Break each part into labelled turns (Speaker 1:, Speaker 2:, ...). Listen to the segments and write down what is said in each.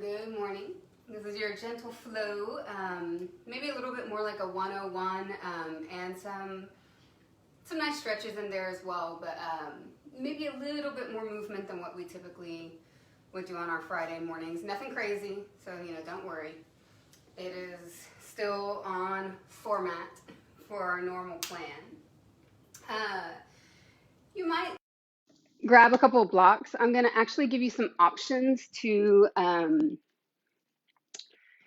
Speaker 1: good morning. This is your gentle flow, maybe a little bit more like a 101, and some nice stretches in there as well, but maybe a little bit more movement than what we typically would do on our Friday mornings. Nothing crazy, so don't worry. It is still on format for our normal plan. You might grab a couple of blocks. I'm going to actually give you some options to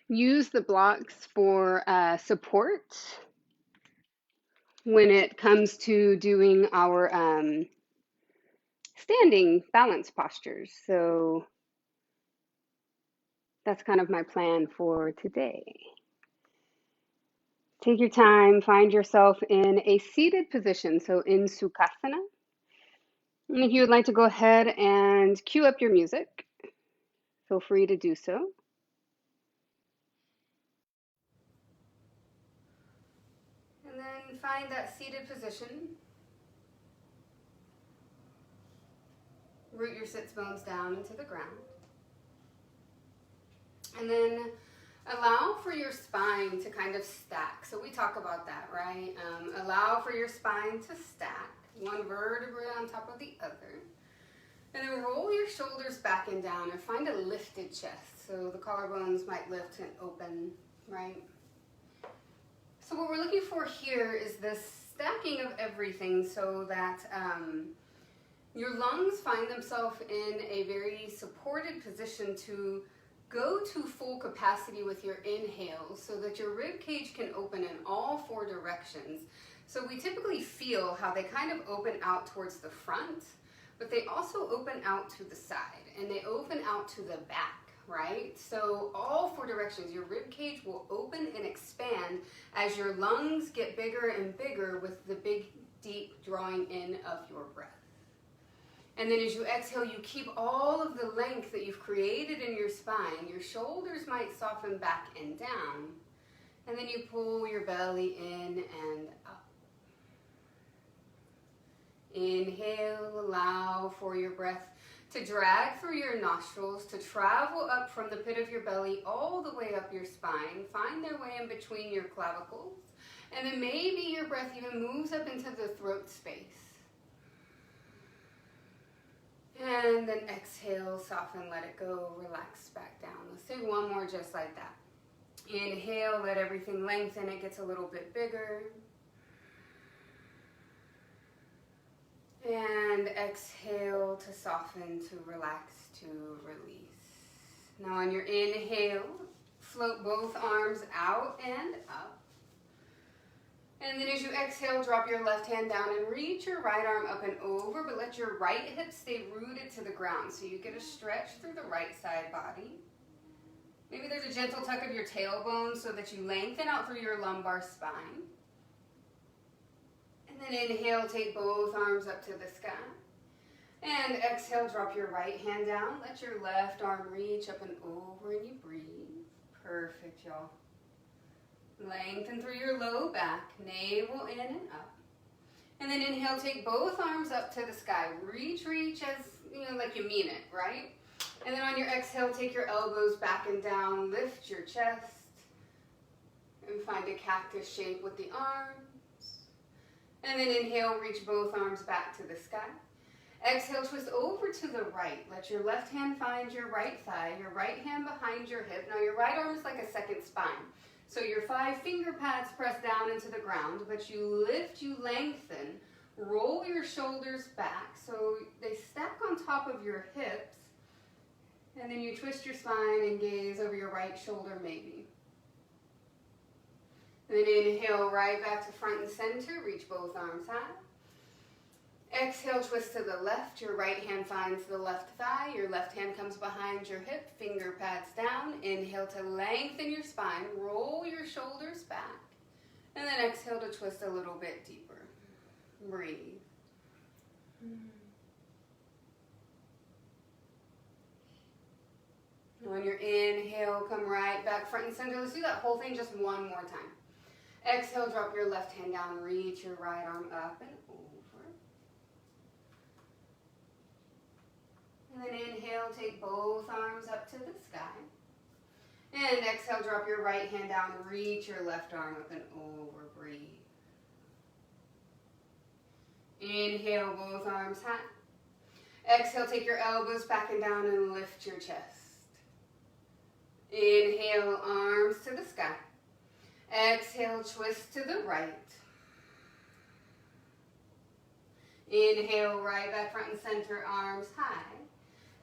Speaker 1: use the blocks for support when it comes to doing our standing balance postures. So that's kind of my plan for today. Take your time, find yourself in a seated position, so in Sukhasana. And if you would like to go ahead and cue up your music, feel free to do so. And then find that seated position. Root your sits bones down into the ground. And then allow for your spine to kind of stack. So we talk about that, right? Allow for your spine to stack, one vertebrae on top of the other. And then roll your shoulders back and down and find a lifted chest. So the collarbones might lift and open, right? So what we're looking for here is this stacking of everything so that your lungs find themselves in a very supported position to go to full capacity with your inhale so that your rib cage can open in all four directions. So we typically feel how they kind of open out towards the front, but they also open out to the side and they open out to the back, right? So all four directions, your rib cage will open and expand as your lungs get bigger and bigger with the big, deep drawing in of your breath. And then as you exhale, you keep all of the length that you've created in your spine. Your shoulders might soften back and down. And then you pull your belly in and up. Inhale, allow for your breath to drag through your nostrils, to travel up from the pit of your belly all the way up your spine. Find their way in between your clavicles. And then maybe your breath even moves up into the throat space. And then exhale, soften, let it go, relax back down. Let's do one more just like that. Inhale, let everything lengthen, it gets a little bit bigger. And exhale to soften, to relax, to release. Now on your inhale, float both arms out and up. And then as you exhale, drop your left hand down and reach your right arm up and over, but let your right hip stay rooted to the ground. So you get a stretch through the right side body. Maybe there's a gentle tuck of your tailbone so that you lengthen out through your lumbar spine. And then inhale, take both arms up to the sky. And exhale, drop your right hand down. Let your left arm reach up and over and you breathe. Perfect, y'all. Lengthen through your low back, navel in and up. And then inhale, take both arms up to the sky. Reach as, like you mean it, right? And then on your exhale, take your elbows back and down, lift your chest, and find a cactus shape with the arms. And then inhale, reach both arms back to the sky. Exhale, twist over to the right. Let your left hand find your right thigh, your right hand behind your hip. Now your right arm is like a second spine. So your 5 finger pads press down into the ground, but you lift, you lengthen, roll your shoulders back so they stack on top of your hips, and then you twist your spine and gaze over your right shoulder maybe. And then inhale right back to front and center, reach both arms high. Exhale, twist to the left. Your right hand finds the left thigh. Your left hand comes behind your hip. Finger pads down. Inhale to lengthen your spine. Roll your shoulders back. And then exhale to twist a little bit deeper. Breathe. On your inhale, come right back front and center. Let's do that whole thing just one more time. Exhale, drop your left hand down. Reach your right arm up and over. And then inhale, take both arms up to the sky. And exhale, drop your right hand down, reach your left arm up and over, breathe. Inhale, both arms high. Exhale, take your elbows back and down and lift your chest. Inhale, arms to the sky. Exhale, twist to the right. Inhale, right back front and center, arms high.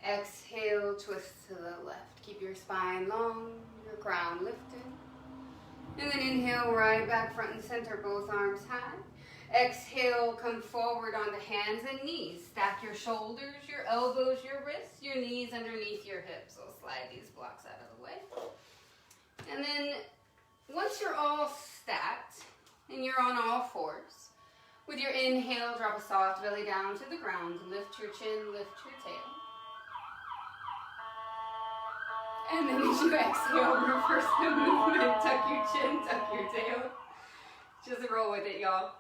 Speaker 1: Exhale, twist to the left. Keep your spine long, your crown lifted. And then inhale, right back front and center, both arms high. Exhale, come forward onto hands and knees. Stack your shoulders, your elbows, your wrists, your knees underneath your hips. So slide these blocks out of the way. And then once you're all stacked and you're on all fours, with your inhale, drop a soft belly down to the ground. Lift your chin, lift your tail. And then as you exhale, reverse the movement. Tuck your chin, tuck your tail. Just roll with it, y'all.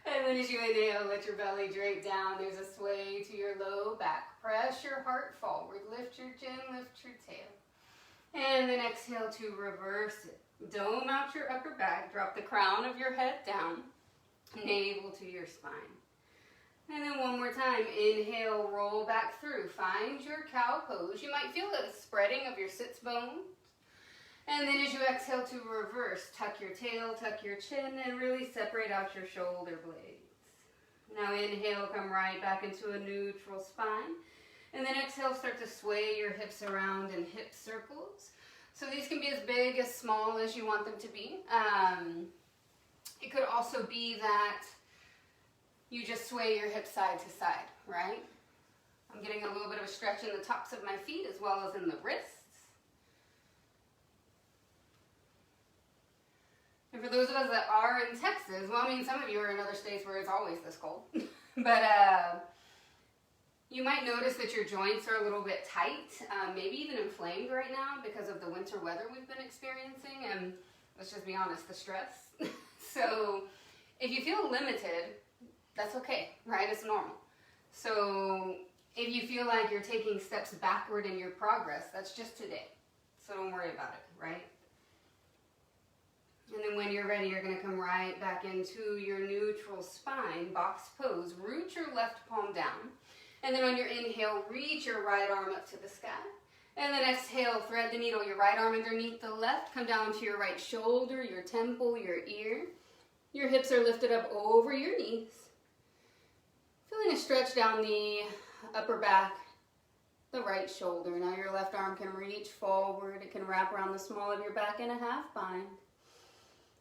Speaker 1: And then as you inhale, let your belly drape down. There's a sway to your low back. Press your heart forward. Lift your chin, lift your tail. And then exhale to reverse it. Dome out your upper back. Drop the crown of your head down. Navel to your spine. And then one more time. Inhale, roll back through. Find your cow pose. You might feel a spreading of your sits bones. And then as you exhale to reverse, tuck your tail, tuck your chin, and really separate out your shoulder blades. Now inhale, come right back into a neutral spine. And then exhale, start to sway your hips around in hip circles. So these can be as big, as small as you want them to be. It could also be that you just sway your hips side to side, right? I'm getting a little bit of a stretch in the tops of my feet as well as in the wrists. And for those of us that are in Texas, well, I mean, some of you are in other states where it's always this cold. But you might notice that your joints are a little bit tight, maybe even inflamed right now because of the winter weather we've been experiencing. And let's just be honest, the stress. So if you feel limited, that's okay, right? It's normal. So if you feel like you're taking steps backward in your progress, that's just today. So don't worry about it, right? And then when you're ready, you're going to come right back into your neutral spine, box pose. Root your left palm down. And then on your inhale, reach your right arm up to the sky. And then exhale, thread the needle, your right arm underneath the left. Come down to your right shoulder, your temple, your ear. Your hips are lifted up over your knees. Feeling a stretch down the upper back, the right shoulder. Now your left arm can reach forward. It can wrap around the small of your back in a half bind.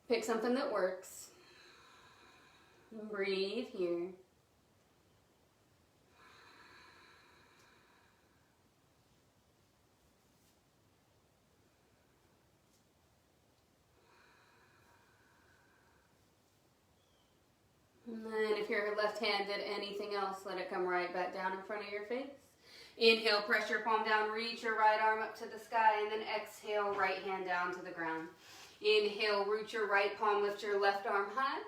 Speaker 1: Pick something that works. And breathe here. And then if you're left-handed, anything else, let it come right back down in front of your face. Inhale, press your palm down, reach your right arm up to the sky, and then exhale, right hand down to the ground. Inhale, root your right palm, lift your left arm high.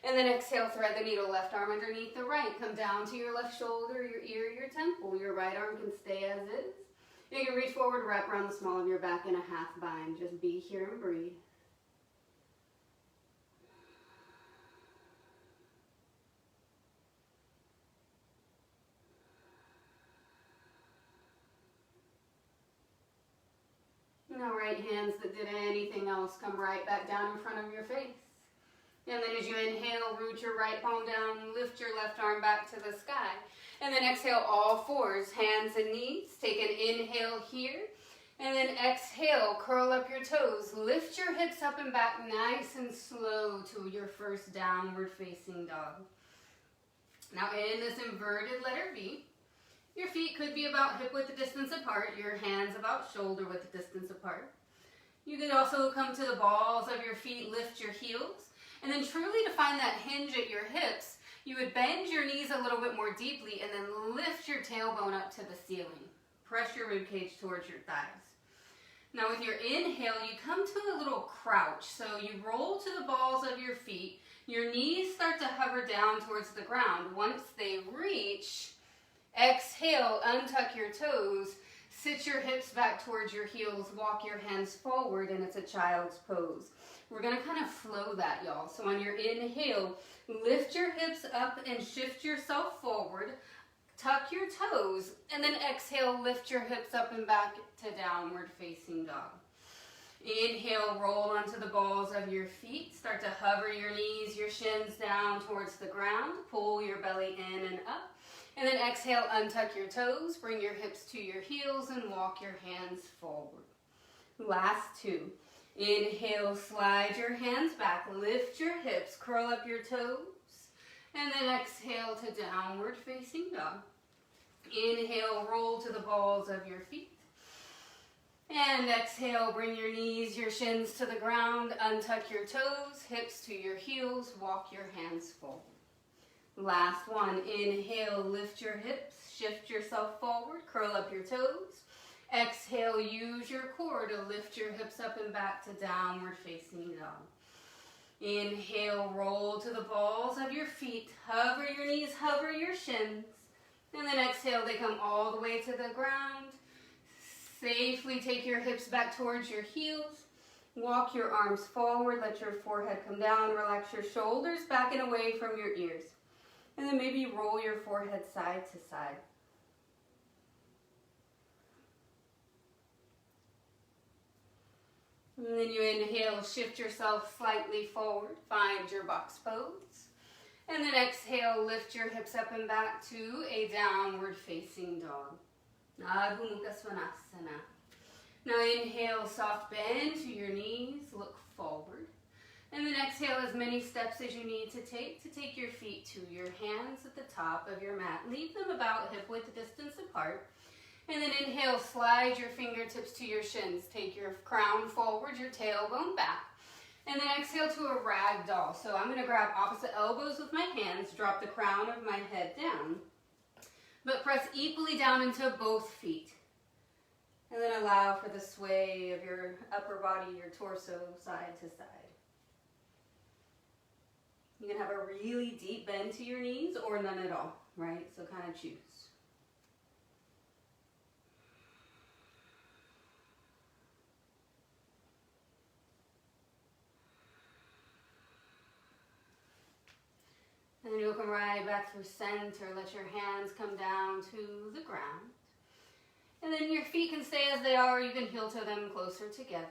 Speaker 1: And then exhale, thread the needle, left arm underneath the right. Come down to your left shoulder, your ear, your temple. Your right arm can stay as is. You can reach forward, wrap around the small of your back in a half bind. Just be here and breathe. Now right hands that did anything else, come right back down in front of your face. And then as you inhale, root your right palm down, lift your left arm back to the sky. And then exhale, all fours, hands and knees. Take an inhale here. And then exhale, curl up your toes. Lift your hips up and back nice and slow to your first downward facing dog. Now in this inverted letter V, your feet could be about hip width distance apart, your hands about shoulder width distance apart. You could also come to the balls of your feet, lift your heels, and then truly to find that hinge at your hips, you would bend your knees a little bit more deeply and then lift your tailbone up to the ceiling. Press your ribcage towards your thighs. Now with your inhale, you come to a little crouch. So you roll to the balls of your feet, your knees start to hover down towards the ground. Once they reach, exhale, untuck your toes, Sit your hips back towards your heels, walk your hands forward, and it's a child's pose. We're gonna kind of flow that, y'all. So on your inhale, lift your hips up and shift yourself forward, tuck your toes, and then exhale, lift your hips up and back to downward facing dog. Inhale, roll onto the balls of your feet, start to hover your knees, your shins down towards the ground, pull your belly in and up. And then exhale, untuck your toes, bring your hips to your heels and walk your hands forward. Last two. Inhale, slide your hands back, lift your hips, curl up your toes, and then exhale to downward facing dog. Inhale, roll to the balls of your feet. And exhale, bring your knees, your shins to the ground, untuck your toes, hips to your heels, walk your hands forward. Last one, inhale, lift your hips, shift yourself forward, curl up your toes. Exhale, use your core to lift your hips up and back to downward facing dog. Inhale, roll to the balls of your feet, hover your knees, hover your shins. And then exhale, they come all the way to the ground. Safely take your hips back towards your heels. Walk your arms forward, let your forehead come down, relax your shoulders back and away from your ears. And then maybe roll your forehead side to side. And then you inhale, shift yourself slightly forward, find your box pose. And then exhale, lift your hips up and back to a downward facing dog. Adho Mukha Svanasana. Now inhale, soft bend to your knees, look forward. And then exhale as many steps as you need to take your feet to your hands at the top of your mat. Leave them about hip width distance apart. And then inhale, slide your fingertips to your shins. Take your crown forward, your tailbone back. And then exhale to a rag doll. So I'm gonna grab opposite elbows with my hands, drop the crown of my head down, but press equally down into both feet. And then allow for the sway of your upper body, your torso, side to side. You can have a really deep bend to your knees or none at all, right? So kind of choose. And then you'll come right back through center. Let your hands come down to the ground. And then your feet can stay as they are, or you can heel toe them closer together.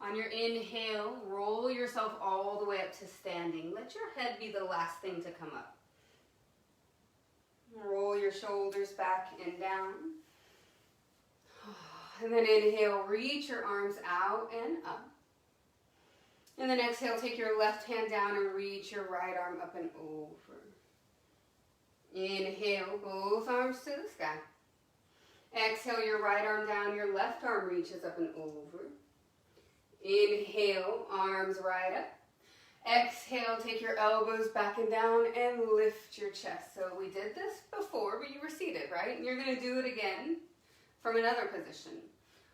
Speaker 1: On your inhale, roll yourself all the way up to standing. Let your head be the last thing to come up. Roll your shoulders back and down. And then inhale, reach your arms out and up. And then exhale, take your left hand down and reach your right arm up and over. Inhale, both arms to the sky. Exhale, your right arm down, your left arm reaches up and over. Inhale, arms right up. Exhale, take your elbows back and down and lift your chest. So we did this before, but you were seated, right? And you're going to do it again from another position.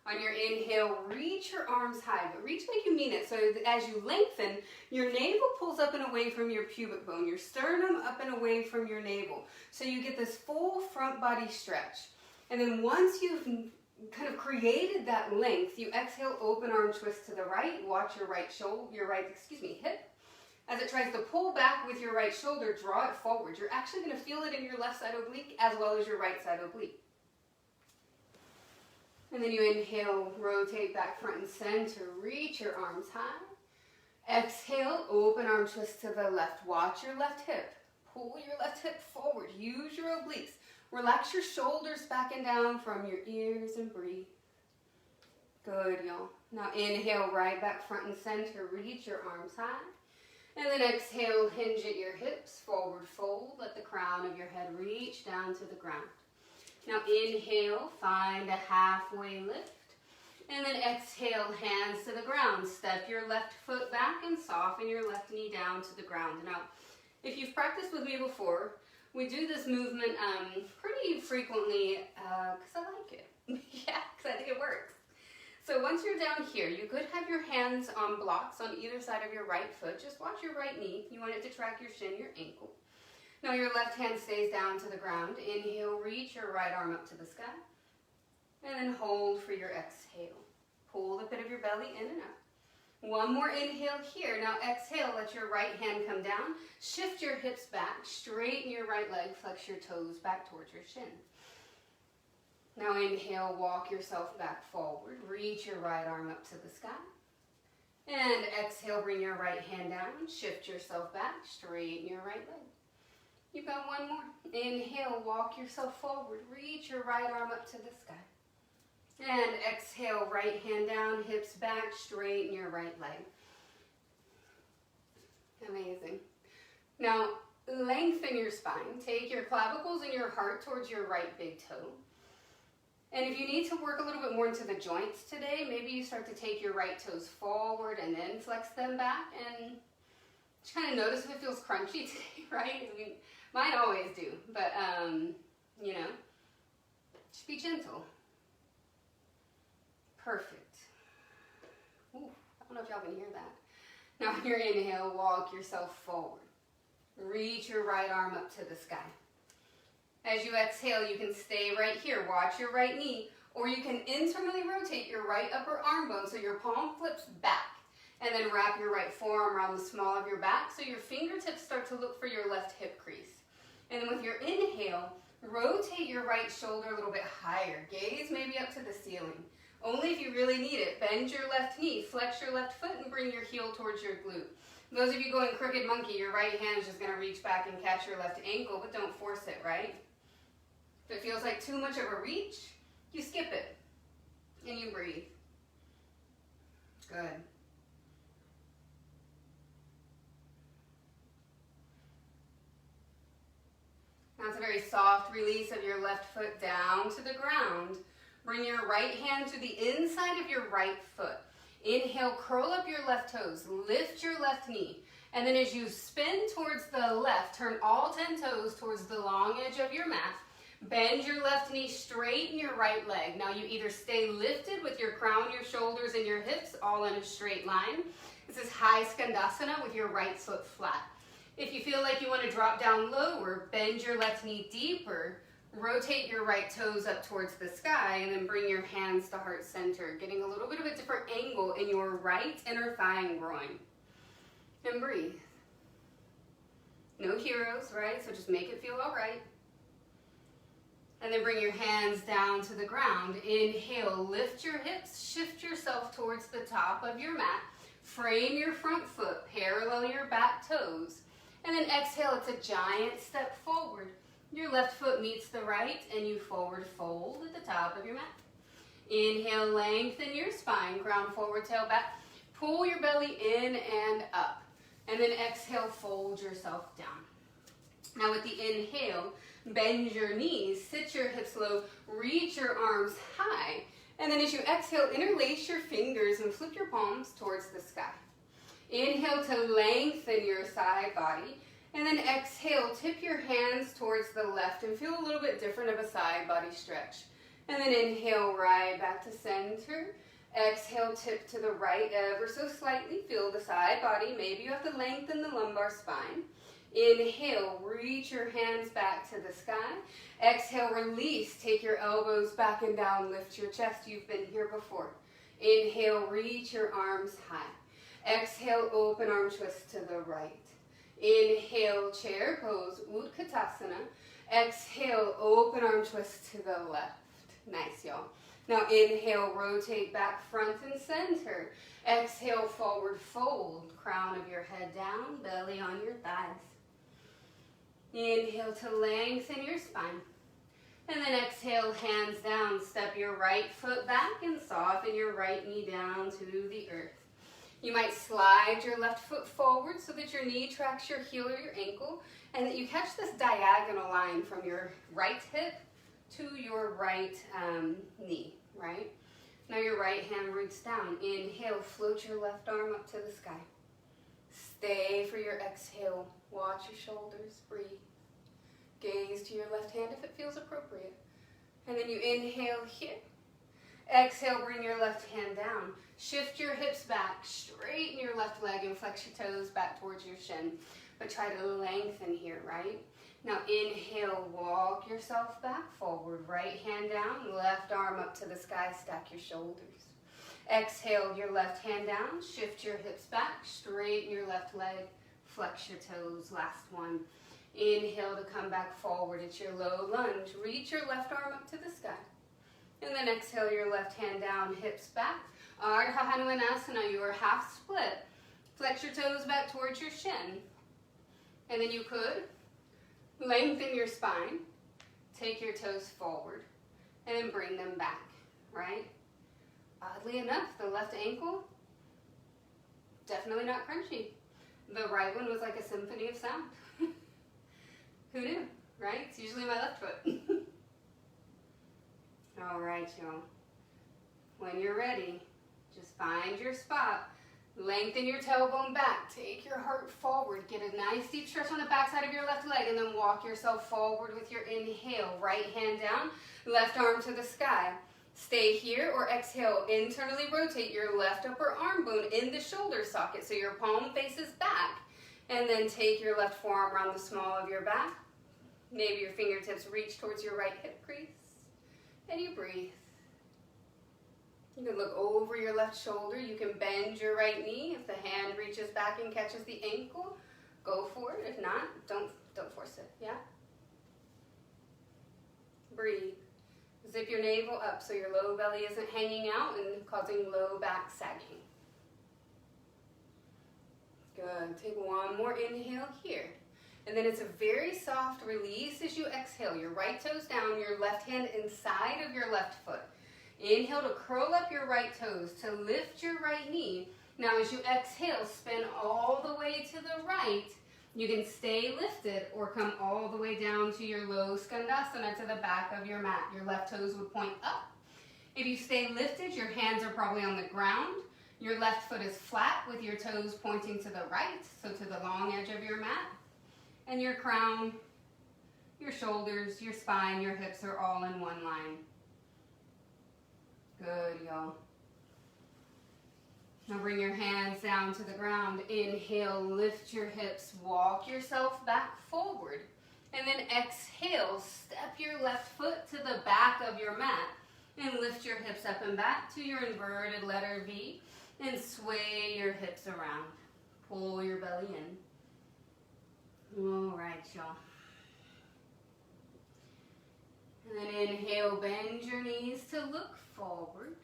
Speaker 1: On your inhale, reach your arms high, but reach like you mean it. So as you lengthen, your navel pulls up and away from your pubic bone, your sternum up and away from your navel. So you get this full front body stretch. And then once you've kind of created that length, you exhale, open arm twist to the right, watch your right hip. As it tries to pull back with your right shoulder, draw it forward. You're actually going to feel it in your left side oblique as well as your right side oblique. And then you inhale, rotate back front and center, reach your arms high. Exhale, open arm twist to the left. Watch your left hip. Pull your left hip forward. Use your obliques. Relax your shoulders back and down from your ears and breathe. Good, y'all. Now inhale, right back front and center. Reach your arms high. And then exhale, hinge at your hips, forward fold. Let the crown of your head reach down to the ground. Now inhale, find a halfway lift. And then exhale, hands to the ground. Step your left foot back and soften your left knee down to the ground. Now, if you've practiced with me before, we do this movement pretty frequently because I like it. Yeah, because I think it works. So once you're down here, you could have your hands on blocks on either side of your right foot. Just watch your right knee. You want it to track your shin, your ankle. Now your left hand stays down to the ground. Inhale, reach your right arm up to the sky. And then hold for your exhale. Pull the pit of your belly in and up. One more inhale here. Now exhale, let your right hand come down. Shift your hips back, straighten your right leg, flex your toes back towards your shin. Now inhale, walk yourself back forward. Reach your right arm up to the sky. And exhale, bring your right hand down. Shift yourself back, straighten your right leg. You've got one more. Inhale, walk yourself forward. Reach your right arm up to the sky. And exhale, right hand down, hips back, straighten your right leg. Amazing. Now, lengthen your spine. Take your clavicles and your heart towards your right big toe. And if you need to work a little bit more into the joints today, maybe you start to take your right toes forward and then flex them back. And just kind of notice if it feels crunchy today, right? I mean, mine always do. But, you know, just be gentle. Perfect. Ooh, I don't know if y'all can hear that. Now on your inhale, walk yourself forward. Reach your right arm up to the sky. As you exhale, you can stay right here. Watch your right knee, or you can internally rotate your right upper arm bone so your palm flips back. And then wrap your right forearm around the small of your back so your fingertips start to look for your left hip crease. And then with your inhale, rotate your right shoulder a little bit higher. Gaze maybe up to the ceiling. Only if you really need it. Bend your left knee, flex your left foot, and bring your heel towards your glute. Those of you going crooked monkey, your right hand is just going to reach back and catch your left ankle, but don't force it, right? If it feels like too much of a reach, you skip it, and you breathe. Good. Now it's a very soft release of your left foot down to the ground. Bring your right hand to the inside of your right foot. Inhale, curl up your left toes, lift your left knee, and then as you spin towards the left, turn all 10 toes towards the long edge of your mat. Bend your left knee, straighten your right leg. Now you either stay lifted with your crown, your shoulders, and your hips all in a straight line. This is high skandasana with your right foot flat. If you feel like you want to drop down lower, bend your left knee deeper. Rotate your right toes up towards the sky and then bring your hands to heart center, getting a little bit of a different angle in your right inner thigh and groin. And breathe. No heroes, right? So just make it feel all right. And then bring your hands down to the ground. Inhale, lift your hips, shift yourself towards the top of your mat. Frame your front foot, parallel your back toes. And then exhale, it's a giant step forward. Your left foot meets the right and you forward fold at the top of your mat. Inhale, lengthen your spine, ground forward, tail back. Pull your belly in and up. And then exhale, fold yourself down. Now with the inhale, bend your knees, sit your hips low, reach your arms high. And then as you exhale, interlace your fingers and flip your palms towards the sky. Inhale to lengthen your side body. And then exhale, tip your hands towards the left and feel a little bit different of a side body stretch. And then inhale, right back to center. Exhale, tip to the right ever so slightly. Feel the side body. Maybe you have to lengthen the lumbar spine. Inhale, reach your hands back to the sky. Exhale, release. Take your elbows back and down. Lift your chest. You've been here before. Inhale, reach your arms high. Exhale, open arm twist to the right. Inhale, chair pose, Utkatasana. Exhale, open arm twist to the left. Nice, y'all. Now inhale, rotate back, front and center. Exhale, forward fold. Crown of your head down, belly on your thighs. Inhale to lengthen your spine. And then exhale, hands down. Step your right foot back and soften your right knee down to the earth. You might slide your left foot forward so that your knee tracks your heel or your ankle and that you catch this diagonal line from your right hip to your right knee, right? Now your right hand roots down. Inhale, float your left arm up to the sky. Stay for your exhale. Watch your shoulders, breathe. Gaze to your left hand if it feels appropriate. And then you inhale here. Exhale, bring your left hand down. Shift your hips back, straighten your left leg and flex your toes back towards your shin. But try to lengthen here, right? Now inhale, walk yourself back forward. Right hand down, left arm up to the sky, stack your shoulders. Exhale, your left hand down, shift your hips back, straighten your left leg, flex your toes, last one. Inhale to come back forward, it's your low lunge. Reach your left arm up to the sky. And then exhale your left hand down, hips back. Ardha Hanumanasana, your half split. Flex your toes back towards your shin. And then you could lengthen your spine, take your toes forward, and then bring them back, right? Oddly enough, the left ankle, definitely not crunchy. The right one was like a symphony of sound. Who knew, right? It's usually my left foot. All right, y'all. When you're ready, just find your spot. Lengthen your tailbone back. Take your heart forward. Get a nice deep stretch on the backside of your left leg, and then walk yourself forward with your inhale. Right hand down, left arm to the sky. Stay here or exhale. Internally rotate your left upper arm bone in the shoulder socket so your palm faces back. And then take your left forearm around the small of your back. Maybe your fingertips reach towards your right hip crease. And you breathe. You can look over your left shoulder. You can bend your right knee. If the hand reaches back and catches the ankle, go for it. If not, don't force it, yeah? Breathe. Zip your navel up so your low belly isn't hanging out and causing low back sagging. Good. Take one more inhale here. And then it's a very soft release as you exhale. Your right toes down, your left hand inside of your left foot. Inhale to curl up your right toes, to lift your right knee. Now as you exhale, spin all the way to the right. You can stay lifted or come all the way down to your low skandasana to the back of your mat. Your left toes would point up. If you stay lifted, your hands are probably on the ground. Your left foot is flat with your toes pointing to the right, so to the long edge of your mat. And your crown, your shoulders, your spine, your hips are all in one line. Good, y'all. Now bring your hands down to the ground. Inhale, lift your hips, walk yourself back forward. And then exhale, step your left foot to the back of your mat. And lift your hips up and back to your inverted letter V. And sway your hips around. Pull your belly in. All right, y'all. And then inhale, bend your knees to look forward.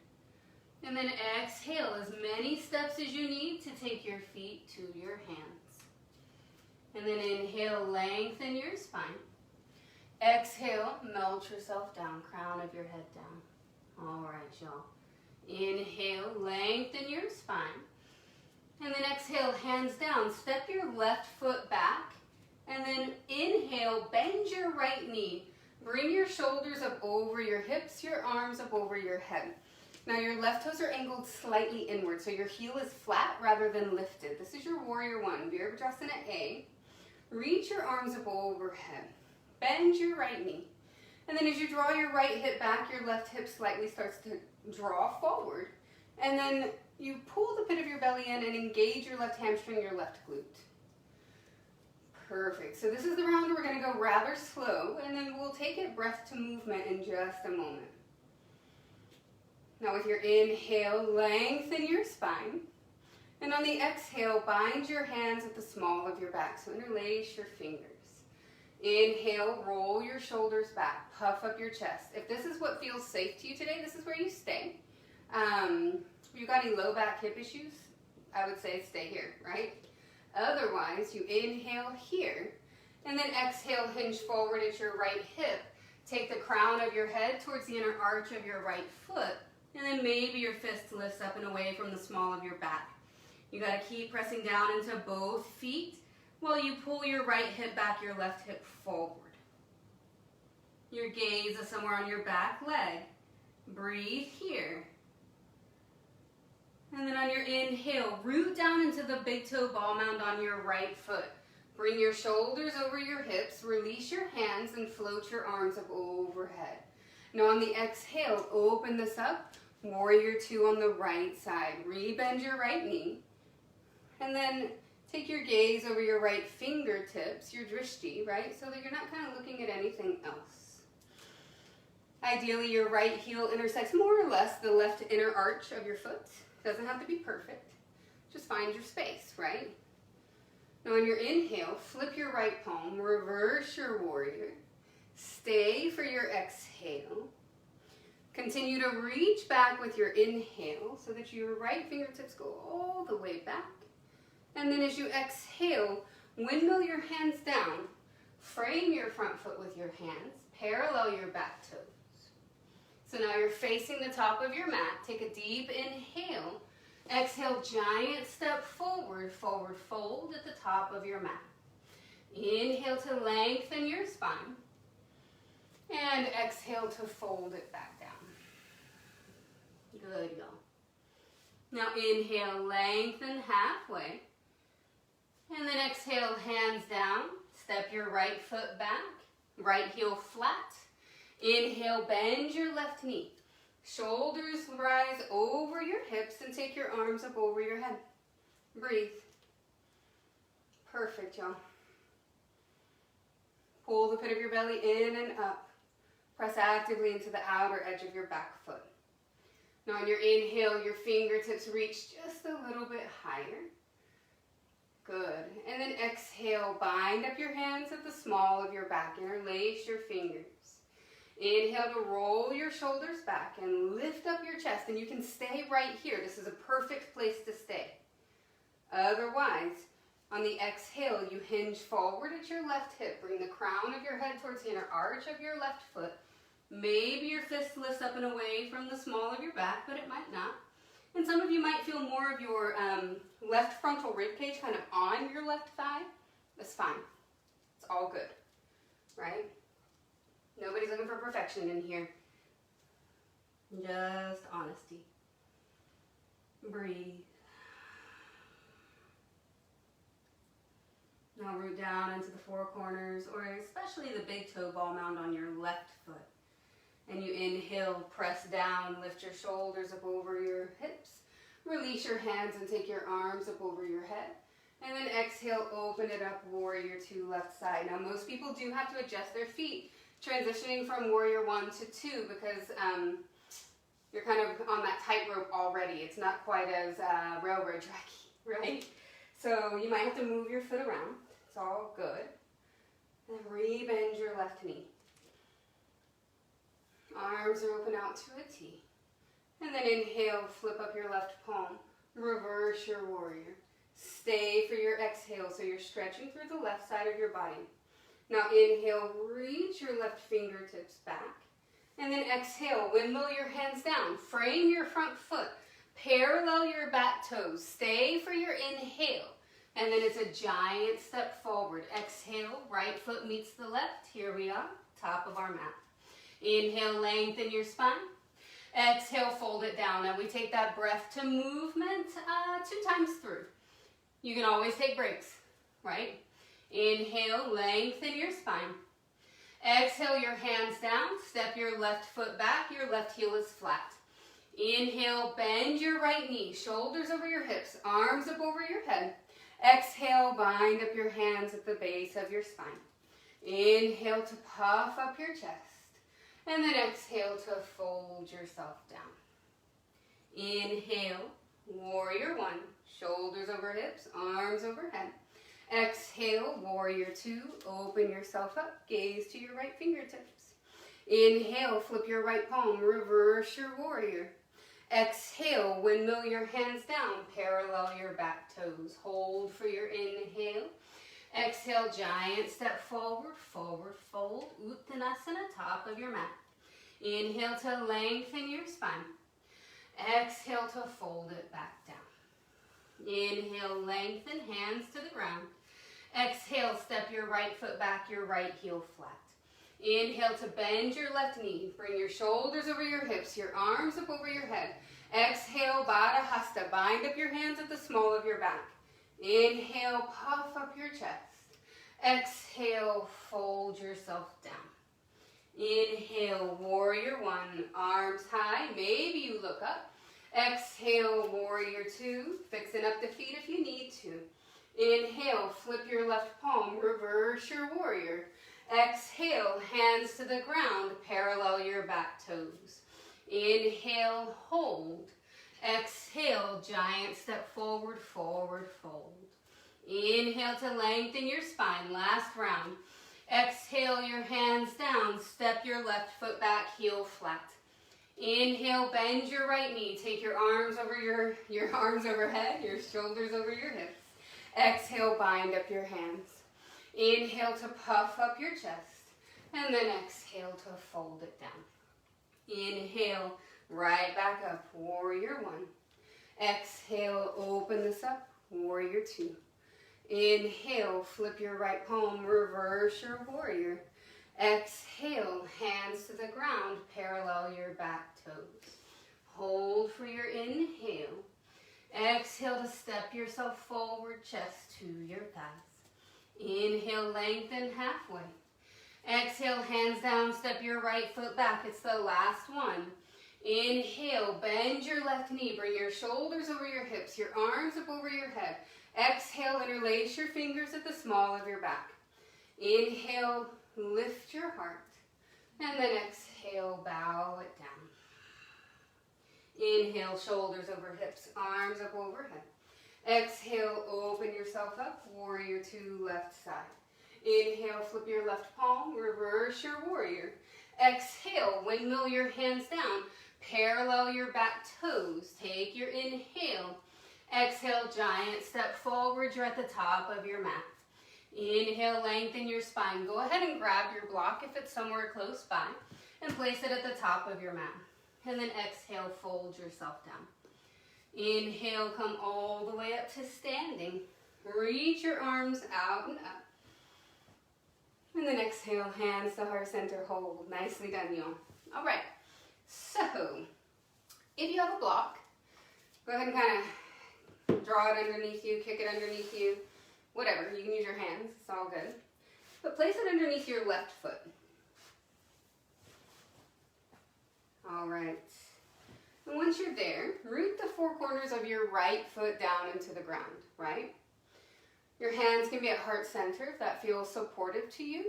Speaker 1: And then exhale as many steps as you need to take your feet to your hands. And then inhale, lengthen your spine. Exhale, melt yourself down, crown of your head down. All right, y'all. Inhale, lengthen your spine. And then exhale, hands down. Step your left foot back. And then inhale, bend your right knee. Bring your shoulders up over your hips, your arms up over your head. Now your left toes are angled slightly inward, so your heel is flat rather than lifted. This is your warrior one, Virabhadrasana A. Reach your arms up overhead. Bend your right knee. And then as you draw your right hip back, your left hip slightly starts to draw forward. And then you pull the pit of your belly in and engage your left hamstring, your left glute. Perfect. So this is the round we're going to go rather slow, and then we'll take it breath to movement in just a moment. Now with your inhale, lengthen your spine. And on the exhale, bind your hands at the small of your back. So interlace your fingers. Inhale, roll your shoulders back, puff up your chest. If this is what feels safe to you today, this is where you stay. If you've got any low back hip issues, I would say stay here, right? Otherwise, you inhale here, and then exhale, hinge forward at your right hip. Take the crown of your head towards the inner arch of your right foot, and then maybe your fist lifts up and away from the small of your back. You got to keep pressing down into both feet while you pull your right hip back, your left hip forward. Your gaze is somewhere on your back leg. Breathe here. And then on your inhale, root down into the big toe ball mound on your right foot. Bring your shoulders over your hips, release your hands, and float your arms up overhead. Now on the exhale, open this up, warrior two on the right side. Rebend your right knee. And then Take your gaze over your right fingertips, your drishti, right? So that you're not kind of looking at anything else. Ideally, your right heel intersects more or less the left inner arch of your foot. Doesn't have to be perfect. Just find your space, right? Now on your inhale, flip your right palm, reverse your warrior. Stay for your exhale. Continue to reach back with your inhale so that your right fingertips go all the way back. And then as you exhale, windmill your hands down. Frame your front foot with your hands. Parallel your back toes. So now you're facing the top of your mat. Take a deep inhale. Exhale, giant step forward, forward fold at the top of your mat. Inhale to lengthen your spine. And exhale to fold it back down. Good, y'all. Now inhale, lengthen halfway. And then exhale, hands down. Step your right foot back. Right heel flat. Inhale, bend your left knee. Shoulders rise over your hips and take your arms up over your head. Breathe. Perfect, y'all. Pull the pit of your belly in and up. Press actively into the outer edge of your back foot. Now on your inhale, your fingertips reach just a little bit higher. Good. And then exhale, bind up your hands at the small of your back. Interlace your fingers. Inhale to roll your shoulders back and lift up your chest. And you can stay right here. This is a perfect place to stay. Otherwise, on the exhale, you hinge forward at your left hip. Bring the crown of your head towards the inner arch of your left foot. Maybe your fist lifts up and away from the small of your back, but it might not. And some of you might feel more of your left frontal rib cage kind of on your left thigh. That's fine. It's all good, right? Nobody's looking for perfection in here. Just honesty. Breathe. Now root down into the four corners, or especially the big toe ball mound on your left foot. And you inhale, press down, lift your shoulders up over your hips. Release your hands and take your arms up over your head. And then exhale, open it up, warrior two, left side. Now most people do have to adjust their feet, transitioning from warrior 1 to 2 because you're kind of on that tightrope already. It's not quite as railroad tracky, right? So you might have to move your foot around. It's all good. And re-bend your left knee. Arms are open out to a T. And then inhale, flip up your left palm. Reverse your warrior. Stay for your exhale so you're stretching through the left side of your body. Now inhale, reach your left fingertips back. And then exhale, windmill your hands down. Frame your front foot. Parallel your back toes. Stay for your inhale. And then it's a giant step forward. Exhale, right foot meets the left. Here we are, top of our mat. Inhale, lengthen your spine. Exhale, fold it down. Now we take that breath to movement 2 times through. You can always take breaks, right? Inhale, lengthen your spine. Exhale, your hands down. Step your left foot back. Your left heel is flat. Inhale, bend your right knee. Shoulders over your hips. Arms up over your head. Exhale, bind up your hands at the base of your spine. Inhale to puff up your chest. And then exhale to fold yourself down. Inhale, warrior 1. Shoulders over hips, arms overhead. Exhale, warrior 2. Open yourself up, gaze to your right fingertips. Inhale, flip your right palm, reverse your warrior. Exhale, windmill your hands down, parallel your back toes. Hold for your inhale. Exhale, giant step forward, forward fold, Uttanasana, top of your mat. Inhale to lengthen your spine. Exhale to fold it back down. Inhale, lengthen, hands to the ground. Exhale, step your right foot back, your right heel flat. Inhale to bend your left knee. Bring your shoulders over your hips, your arms up over your head. Exhale, Baddha Hasta. Bind up your hands at the small of your back. Inhale, puff up your chest. Exhale, fold yourself down. Inhale, warrior 1. Arms high. Maybe you look up. Exhale, warrior 2. Fixing up the feet if you need to. Inhale, flip your left palm, reverse your warrior. Exhale, hands to the ground, parallel your back toes. Inhale, hold. Exhale, giant step forward, forward fold. Inhale to lengthen your spine, last round. Exhale, your hands down, step your left foot back, heel flat. Inhale, bend your right knee, take your arms over your arms overhead, your shoulders over your hips. Exhale, bind up your hands. Inhale to puff up your chest, and then exhale to fold it down. Inhale, right back up, warrior one. Exhale, open this up, warrior two. Inhale, flip your right palm, reverse your warrior. Exhale, hands to the ground, parallel your back toes. Hold for your inhale. Exhale to step yourself forward, chest to your thighs. Inhale, lengthen halfway. Exhale, hands down, step your right foot back. It's the last one. Inhale, bend your left knee, bring your shoulders over your hips, your arms up over your head. Exhale, interlace your fingers at the small of your back. Inhale, lift your heart. And then exhale, bow it down. Inhale, shoulders over hips, arms up overhead. Exhale, open yourself up, warrior two, left side. Inhale, flip your left palm, reverse your warrior. Exhale, windmill your hands down, parallel your back toes. Take your inhale. Exhale, giant step forward, you're at the top of your mat. Inhale, lengthen your spine. Go ahead and grab your block if it's somewhere close by and place it at the top of your mat. And then exhale, fold yourself down. Inhale, come all the way up to standing. Reach your arms out and up. And then exhale, hands to heart center, hold. Nicely done, y'all. All right, so if you have a block, go ahead and kind of draw it underneath you, kick it underneath you, whatever. You can use your hands, it's all good. But place it underneath your left foot. All right. And once you're there, root the four corners of your right foot down into the ground, right? Your hands can be at heart center if that feels supportive to you.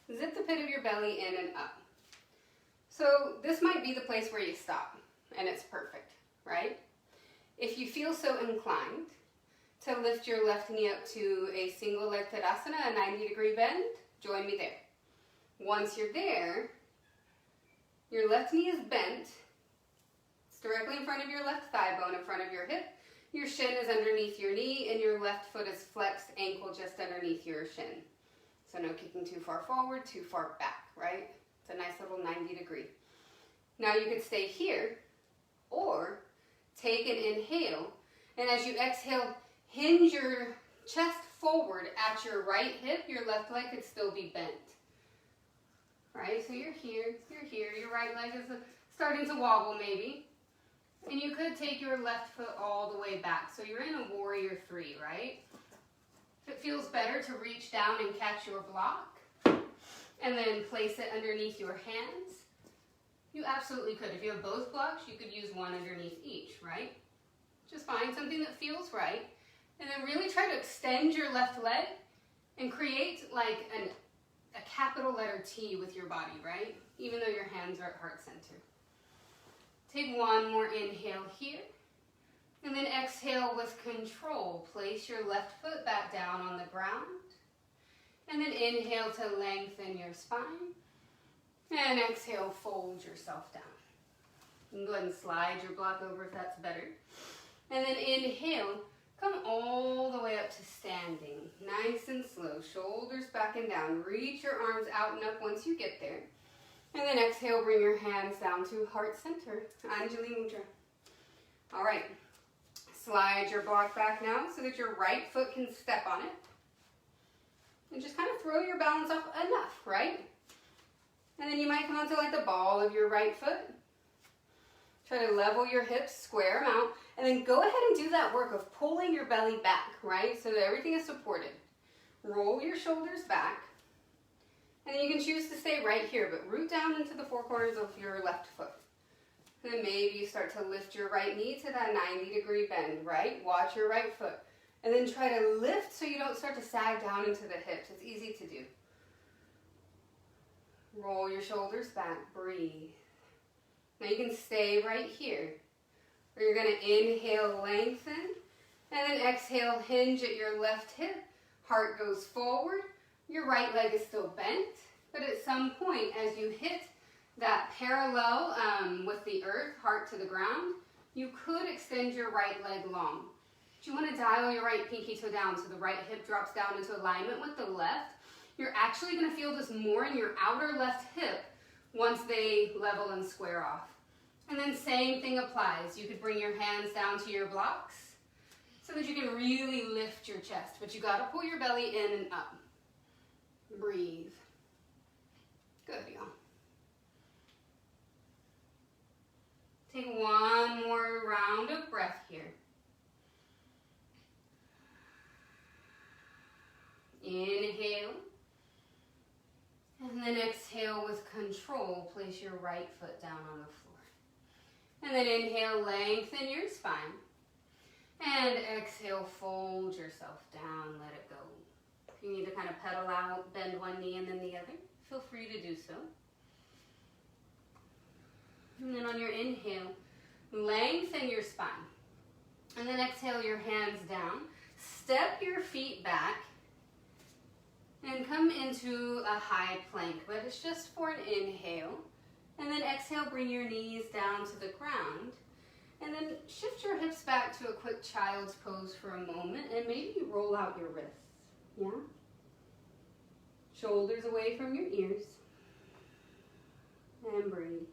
Speaker 1: Zip the pit of your belly in and up. So this might be the place where you stop, and it's perfect, right? If you feel so inclined to lift your left knee up to a single leg Tadasana, a 90-degree bend, join me there. Once you're there, your left knee is bent. It's directly in front of your left thigh bone, in front of your hip. Your shin is underneath your knee, and your left foot is flexed, ankle just underneath your shin. So no kicking too far forward, too far back, right? It's a nice little 90-degree. Now you could stay here, or take an inhale, and as you exhale, hinge your chest forward at your right hip. Your left leg could still be bent. Right, so you're here, your right leg is starting to wobble maybe. And you could take your left foot all the way back. So you're in a warrior three, right? If it feels better to reach down and catch your block and then place it underneath your hands, you absolutely could. If you have both blocks, you could use one underneath each, right? Just find something that feels right and then really try to extend your left leg and create like a capital letter T with your body, right? Even though your hands are at heart center. Take one more inhale here. And then exhale with control. Place your left foot back down on the ground. And then inhale to lengthen your spine. And exhale, fold yourself down. You can go ahead and slide your block over if that's better. And then inhale, come all the way up to standing. Nice and slow. Shoulders back and down. Reach your arms out and up once you get there. And then exhale, bring your hands down to heart center. Anjali Mudra. All right. Slide your block back now so that your right foot can step on it. And just kind of throw your balance off enough, right? And then you might come onto like the ball of your right foot. Try to level your hips, square them out. And then go ahead and do that work of pulling your belly back, right? So that everything is supported. Roll your shoulders back. And then you can choose to stay right here, but root down into the four corners of your left foot. And then maybe you start to lift your right knee to that 90-degree bend, right? Watch your right foot. And then try to lift so you don't start to sag down into the hips. It's easy to do. Roll your shoulders back, breathe. Now you can stay right here. Or you're going to inhale, lengthen, and then exhale, hinge at your left hip. Heart goes forward. Your right leg is still bent, but at some point as you hit that parallel with the earth, heart to the ground, you could extend your right leg long. But you want to dial your right pinky toe down so the right hip drops down into alignment with the left. You're actually going to feel this more in your outer left hip once they level and square off. And then same thing applies. You could bring your hands down to your blocks so that you can really lift your chest, but you got to pull your belly in and up. Breathe. Good, y'all. Take one more round of breath here. Inhale. And then exhale with control. Place your right foot down on the floor. And then inhale, lengthen your spine. And exhale, fold yourself down, let it go. If you need to kind of pedal out, bend one knee and then the other, feel free to do so. And then on your inhale, lengthen your spine. And then exhale your hands down. Step your feet back and come into a high plank, but it's just for an inhale. And then exhale, bring your knees down to the ground. And then shift your hips back to a quick child's pose for a moment and maybe roll out your wrists. Yeah? Shoulders away from your ears. And breathe.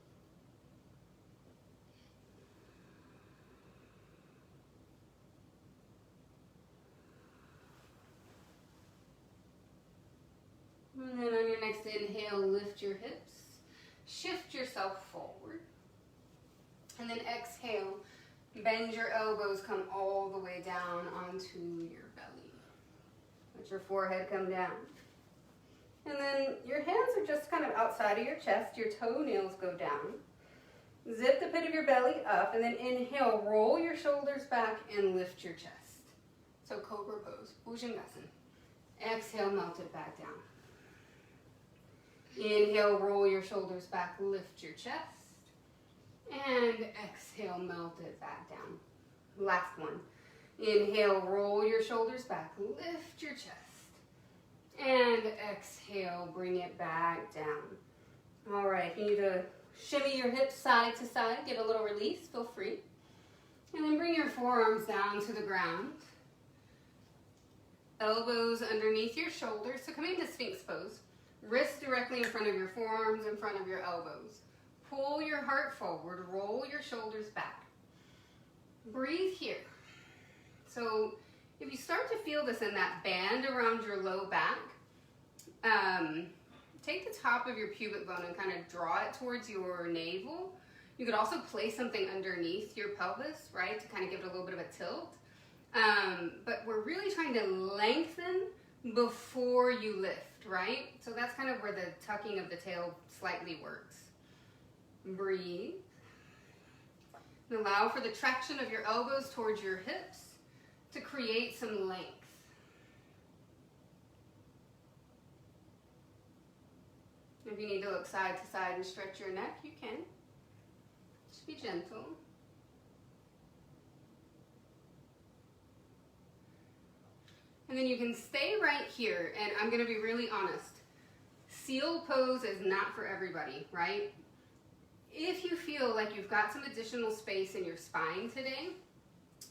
Speaker 1: And then on your next inhale, lift your hips. Shift yourself forward. And then exhale, bend your elbows, come all the way down onto your belly. Let your forehead come down. And then your hands are just kind of outside of your chest. Your toenails go down. Zip the pit of your belly up, and then inhale, roll your shoulders back and lift your chest. So Cobra Pose, Bhujangasana. Exhale, melt it back down. Inhale, roll your shoulders back, lift your chest. And exhale, melt it back down. Last one. Inhale, roll your shoulders back, lift your chest. And exhale, bring it back down. All right, if you need to shimmy your hips side to side, get a little release, feel free. And then bring your forearms down to the ground. Elbows underneath your shoulders. So come into Sphinx pose. Wrists directly in front of your forearms, in front of your elbows. Pull your heart forward, roll your shoulders back. Breathe here. So if you start to feel this in that band around your low back, take the top of your pubic bone and kind of draw it towards your navel. You could also place something underneath your pelvis, right, to kind of give it a little bit of a tilt. But we're really trying to lengthen before you lift, right? So that's kind of where the tucking of the tail slightly works. Breathe. And allow for the traction of your elbows towards your hips to create some length. If you need to look side to side and stretch your neck, you can. Just be gentle. And then you can stay right here, and I'm going to be really honest. Seal pose is not for everybody, right? If you feel like you've got some additional space in your spine today,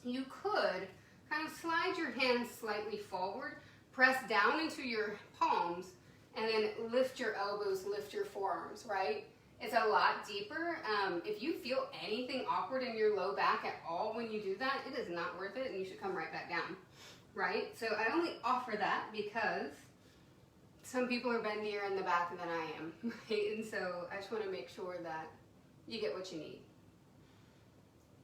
Speaker 1: you could kind of slide your hands slightly forward, press down into your palms, and then lift your elbows, lift your forearms, right? It's a lot deeper. If you feel anything awkward in your low back at all when you do that, it is not worth it, and you should come right back down, right? So I only offer that because some people are bendier in the back than I am, right? And so I just want to make sure that you get what you need.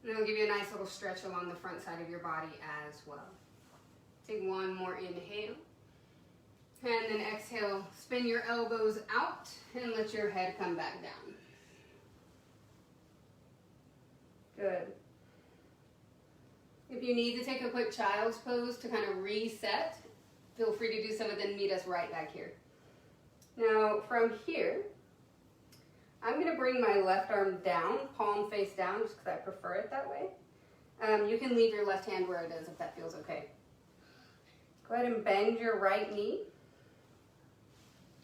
Speaker 1: And it'll give you a nice little stretch along the front side of your body as well. Take one more inhale. And then exhale, spin your elbows out and let your head come back down. Good. If you need to take a quick child's pose to kind of reset, feel free to do so, and then meet us right back here. Now from here, I'm going to bring my left arm down, palm face down, just because I prefer it that way. You can leave your left hand where it is if that feels okay. Go ahead and bend your right knee.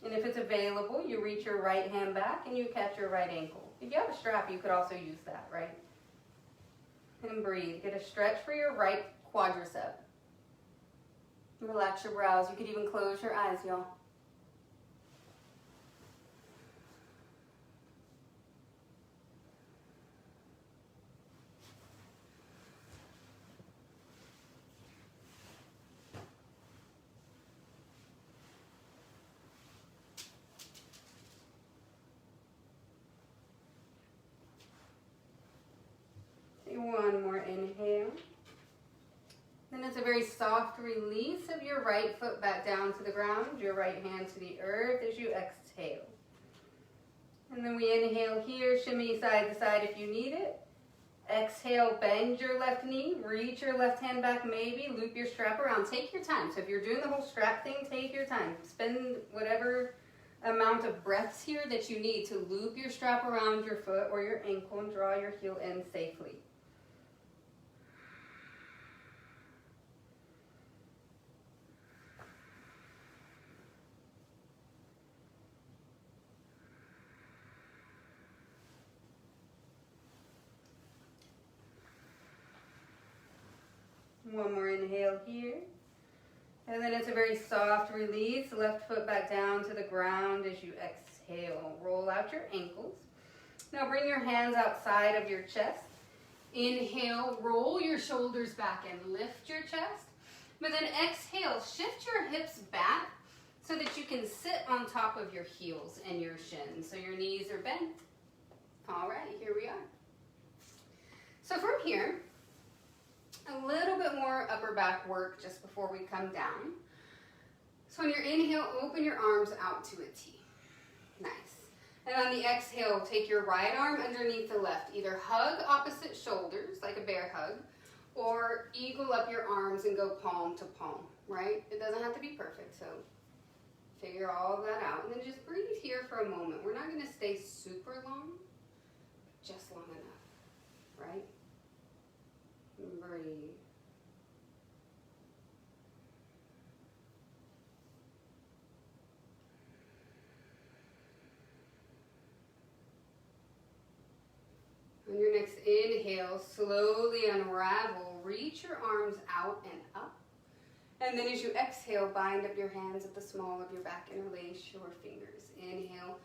Speaker 1: And if it's available, you reach your right hand back and you catch your right ankle. If you have a strap, you could also use that, right? And breathe. Get a stretch for your right quadricep. Relax your brows. You could even close your eyes, y'all. One more inhale. Then it's a very soft release of your right foot back down to the ground, your right hand to the earth as you exhale. And then we inhale here, shimmy side to side if you need it. Exhale, bend your left knee, reach your left hand back maybe, loop your strap around. Take your time. So if you're doing the whole strap thing, take your time. Spend whatever amount of breaths here that you need to loop your strap around your foot or your ankle and draw your heel in safely. One more inhale here. And then it's a very soft release. Left foot back down to the ground as you exhale. Roll out your ankles. Now bring your hands outside of your chest. Inhale, roll your shoulders back and lift your chest. But then exhale, shift your hips back so that you can sit on top of your heels and your shins. So your knees are bent. All right, here we are. So from here, a little bit more upper back work just before we come down. So on your inhale, open your arms out to a T. Nice. And on the exhale, take your right arm underneath the left. Either hug opposite shoulders, like a bear hug, or eagle up your arms and go palm to palm, right? It doesn't have to be perfect, so figure all of that out. And then just breathe here for a moment. We're not going to stay super long, just long enough, right? Breathe. On your next inhale, slowly unravel. Reach your arms out and up. And then as you exhale, bind up your hands at the small of your back. Interlace your fingers. Inhale,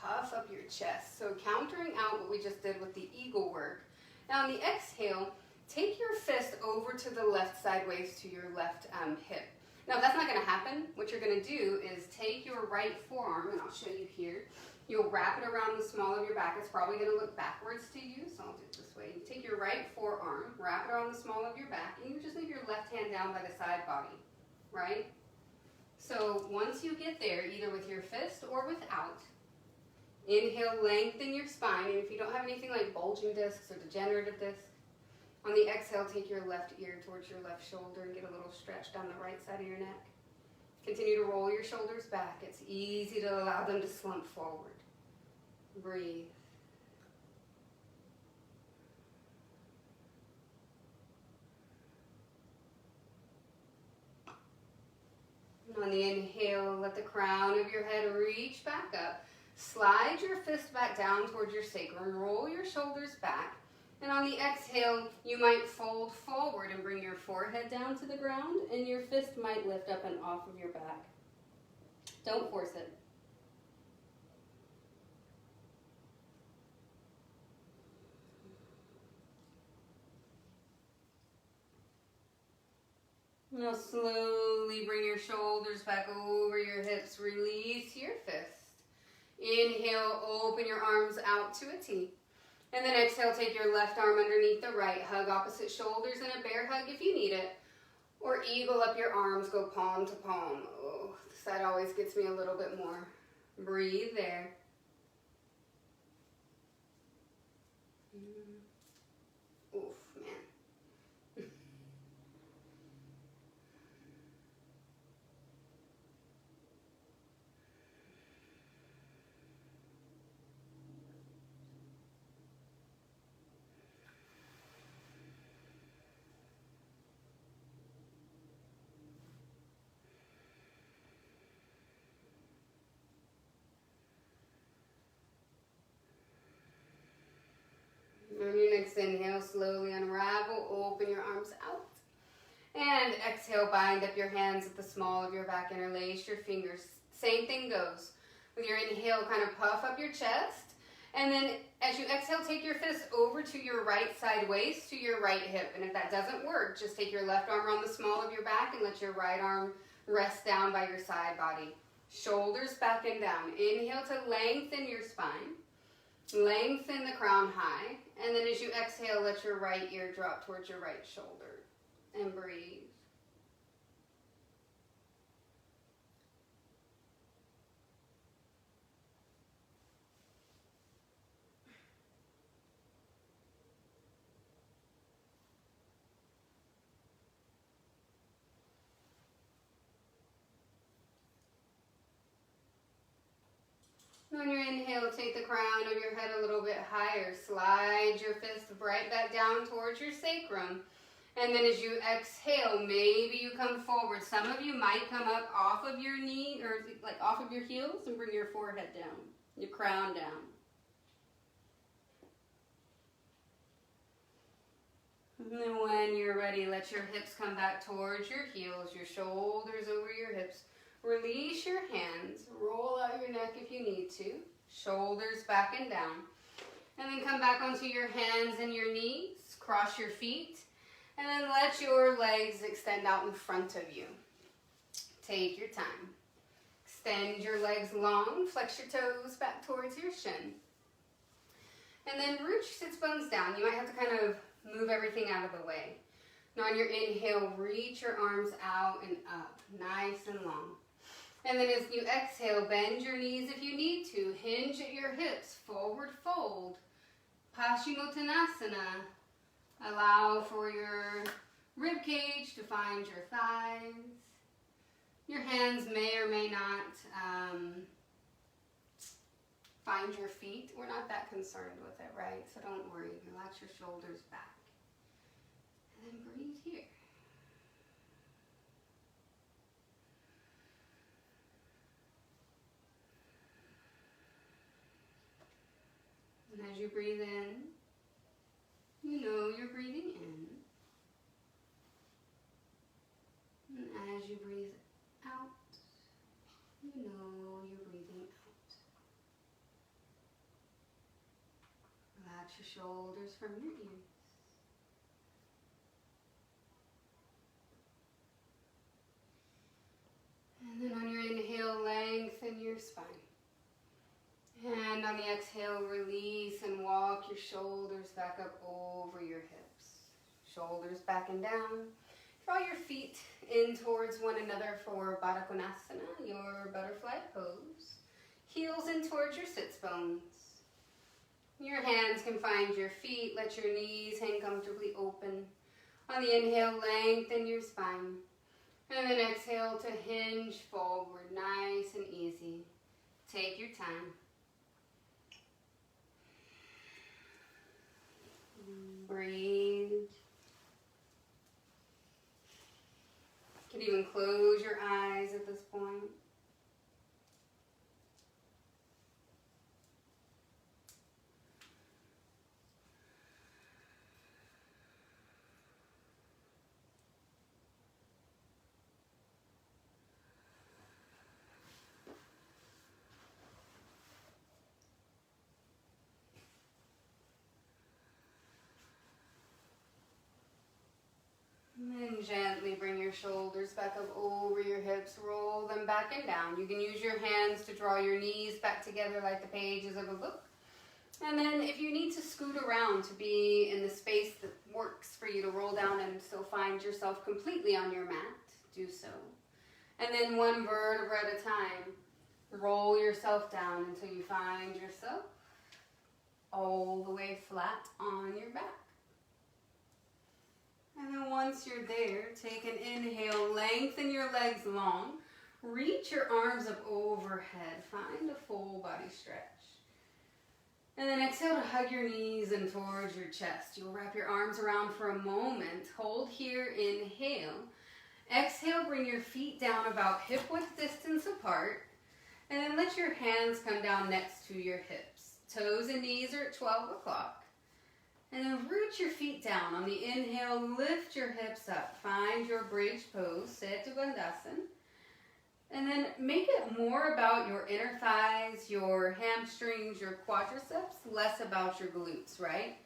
Speaker 1: puff up your chest. So countering out what we just did with the eagle work. Now on the exhale, take your fist over to the left sideways to your left hip. Now, if that's not going to happen, what you're going to do is take your right forearm, and I'll show you here. You'll wrap it around the small of your back. It's probably going to look backwards to you, so I'll do it this way. You take your right forearm, wrap it around the small of your back, and you just leave your left hand down by the side body, right? So once you get there, either with your fist or without, inhale, lengthen your spine, and if you don't have anything like bulging discs or degenerative discs, on the exhale, take your left ear towards your left shoulder and get a little stretch down the right side of your neck. Continue to roll your shoulders back. It's easy to allow them to slump forward. Breathe. And on the inhale, let the crown of your head reach back up. Slide your fist back down towards your sacrum. Roll your shoulders back. And on the exhale, you might fold forward and bring your forehead down to the ground, and your fist might lift up and off of your back. Don't force it. Now slowly bring your shoulders back over your hips. Release your fist. Inhale, open your arms out to a T. And then exhale, take your left arm underneath the right. Hug opposite shoulders in a bear hug if you need it. Or eagle up your arms, go palm to palm. Oh, this side always gets me a little bit more. Breathe there. Oof, man. next inhale, slowly unravel, open your arms out. And exhale, bind up your hands at the small of your back, interlace your fingers. Same thing goes. With your inhale, kind of puff up your chest. And then as you exhale, take your fist over to your right side waist, to your right hip. And if that doesn't work, just take your left arm around the small of your back and let your right arm rest down by your side body. Shoulders back and down. Inhale to lengthen your spine. Lengthen the crown high. And then as you exhale, let your right ear drop towards your right shoulder. And breathe. On your inhale, take the crown of your head a little bit higher. Slide your fist right back down towards your sacrum. And then as you exhale, maybe you come forward. Some of you might come up off of your knee or like off of your heels and bring your forehead down, your crown down. And then when you're ready, let your hips come back towards your heels, your shoulders over your hips. Release your hands, roll out your neck if you need to, shoulders back and down. And then come back onto your hands and your knees, cross your feet, and then let your legs extend out in front of you. Take your time. Extend your legs long, flex your toes back towards your shin. And then root your sits bones down. You might have to kind of move everything out of the way. Now on your inhale, reach your arms out and up, nice and long. And then as you exhale, bend your knees if you need to. Hinge at your hips, forward fold. Paschimottanasana. Allow for your rib cage to find your thighs. Your hands may or may not find your feet. We're not that concerned with it, right? So don't worry. Relax your shoulders back. And then breathe here. And as you breathe in, you know you're breathing in. And as you breathe out, you know you're breathing out. Relax your shoulders from your ears. And then on your inhale, lengthen your spine. And on the exhale, release and walk your shoulders back up over your hips. Shoulders back and down. Draw your feet in towards one another for Baddha Konasana, your butterfly pose. Heels in towards your sits bones. Your hands can find your feet. Let your knees hang comfortably open. On the inhale, lengthen your spine. And then exhale to hinge forward, nice and easy. Take your time. Breathe. You can even close your eyes at this point. And gently bring your shoulders back up over your hips. Roll them back and down. You can use your hands to draw your knees back together like the pages of a book. And then if you need to scoot around to be in the space that works for you to roll down and still find yourself completely on your mat, do so. And then one vertebra at a time, roll yourself down until you find yourself all the way flat on your back. And then once you're there, take an inhale, lengthen your legs long, reach your arms up overhead, find a full body stretch. And then exhale to hug your knees in towards your chest. You'll wrap your arms around for a moment, hold here, inhale. Exhale, bring your feet down about hip-width distance apart, and then let your hands come down next to your hips. Toes and knees are at 12 o'clock. And then root put your feet down. On the inhale, lift your hips up. Find your bridge pose, Setu Bandhasan. And then make it more about your inner thighs, your hamstrings, your quadriceps, less about your glutes, right?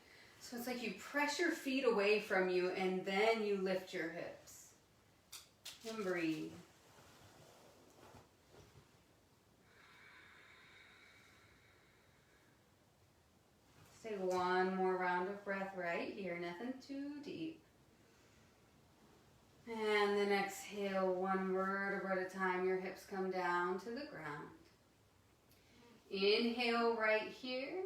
Speaker 1: So it's like you press your feet away from you and then you lift your hips. And breathe. Stay one more round of breath right here, nothing too deep. And then exhale, one vertebra at a time, your hips come down to the ground. Inhale right here,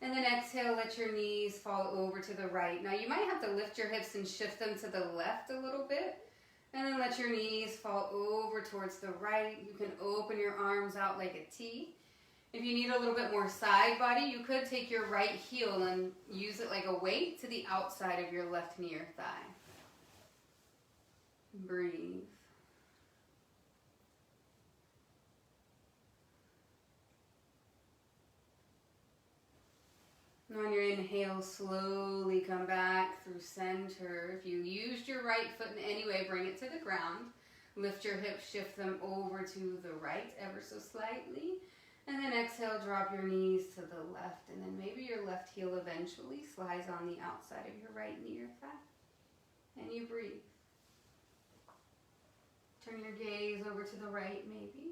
Speaker 1: and then exhale, let your knees fall over to the right. Now you might have to lift your hips and shift them to the left a little bit, and then let your knees fall over towards the right. You can open your arms out like a T. If you need a little bit more side body, you could take your right heel and use it like a weight to the outside of your left knee or thigh. Breathe. On your inhale, slowly come back through center. If you used your right foot in any way, bring it to the ground. Lift your hips, shift them over to the right ever so slightly. And then exhale, drop your knees to the left. And then maybe your left heel eventually slides on the outside of your right knee or thigh. And you breathe. Turn your gaze over to the right, maybe.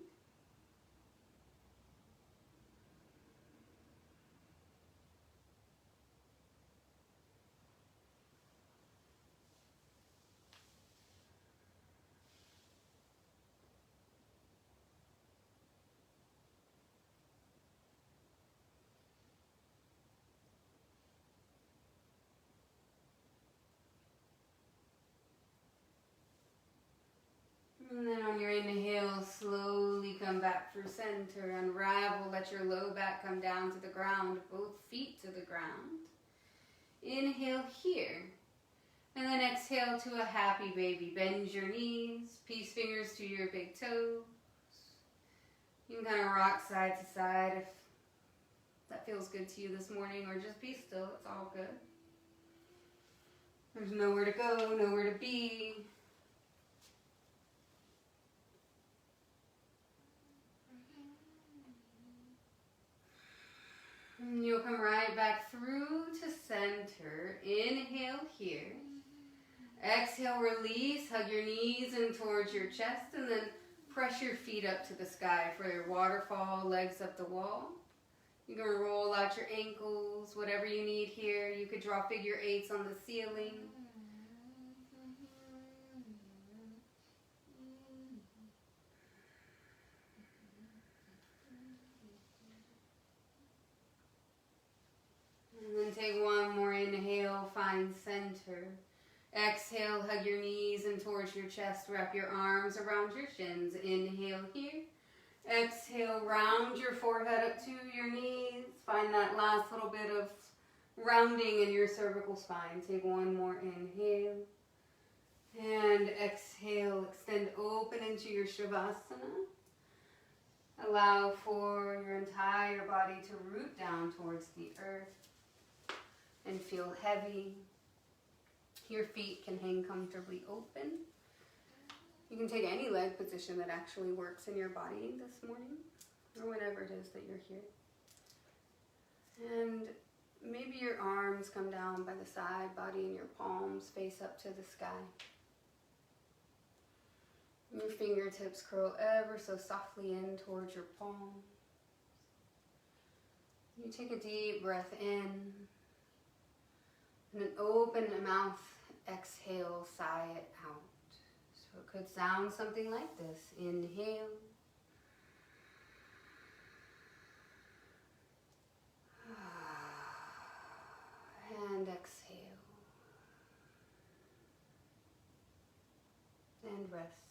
Speaker 1: And then on your inhale, slowly come back through center, unravel, let your low back come down to the ground, both feet to the ground. Inhale here, and then exhale to a happy baby. Bend your knees, peace fingers to your big toes. You can kind of rock side to side if that feels good to you this morning, or just be still, it's all good. There's nowhere to go, nowhere to be. And you'll come right back through to center. Inhale here. Exhale, release. Hug your knees in towards your chest and then press your feet up to the sky for your waterfall, legs up the wall. You're going to roll out your ankles, whatever you need here. You could draw figure eights on the ceiling. And then take one more inhale, find center. Exhale, hug your knees in towards your chest, wrap your arms around your shins. Inhale here. Exhale, round your forehead up to your knees. Find that last little bit of rounding in your cervical spine. Take one more inhale. And exhale, extend open into your Shavasana. Allow for your entire body to root down towards the earth and feel heavy. Your feet can hang comfortably open. You can take any leg position that actually works in your body this morning, or whatever it is that you're here. And maybe your arms come down by the side body and your palms face up to the sky. Your fingertips curl ever so softly in towards your palms. You take a deep breath in, and an open mouth exhale, sigh it out. So it could sound something like this. Inhale. And exhale. And rest.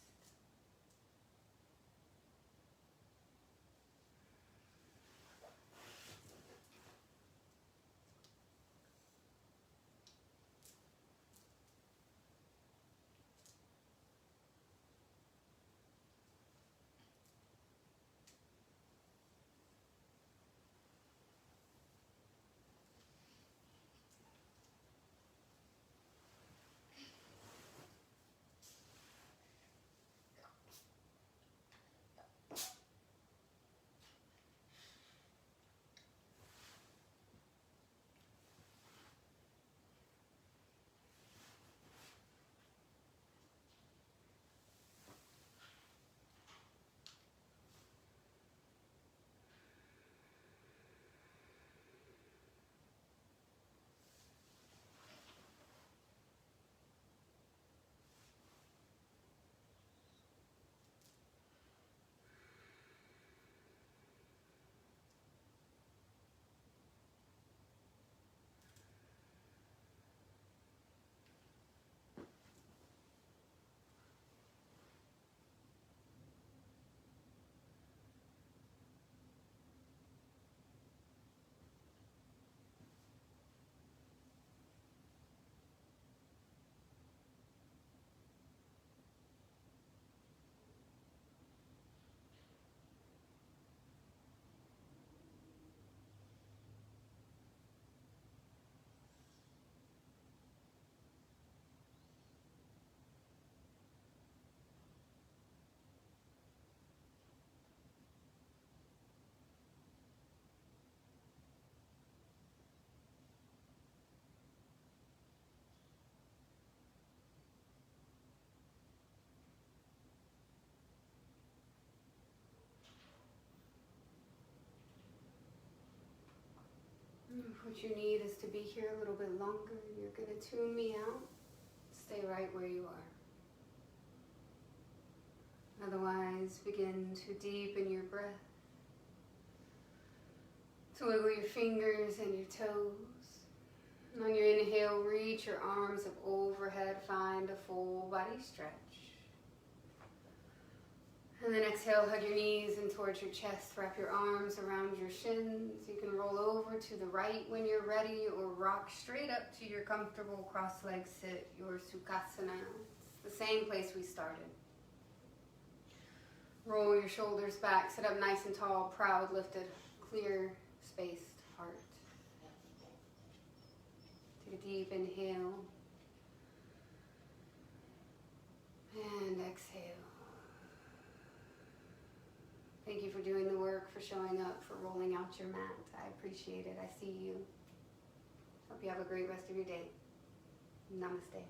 Speaker 1: What you need is to be here a little bit longer. You're going to tune me out. Stay right where you are. Otherwise, begin to deepen your breath. To wiggle your fingers and your toes. And on your inhale, reach your arms up overhead. Find a full body stretch. And then exhale, hug your knees in towards your chest. Wrap your arms around your shins. You can roll over to the right when you're ready, or rock straight up to your comfortable cross-legged sit, your Sukhasana. It's the same place we started. Roll your shoulders back. Sit up nice and tall, proud, lifted, clear, spaced heart. Take a deep inhale. And exhale. Thank you for doing the work, for showing up, for rolling out your mat. I appreciate it. I see you. Hope you have a great rest of your day. Namaste.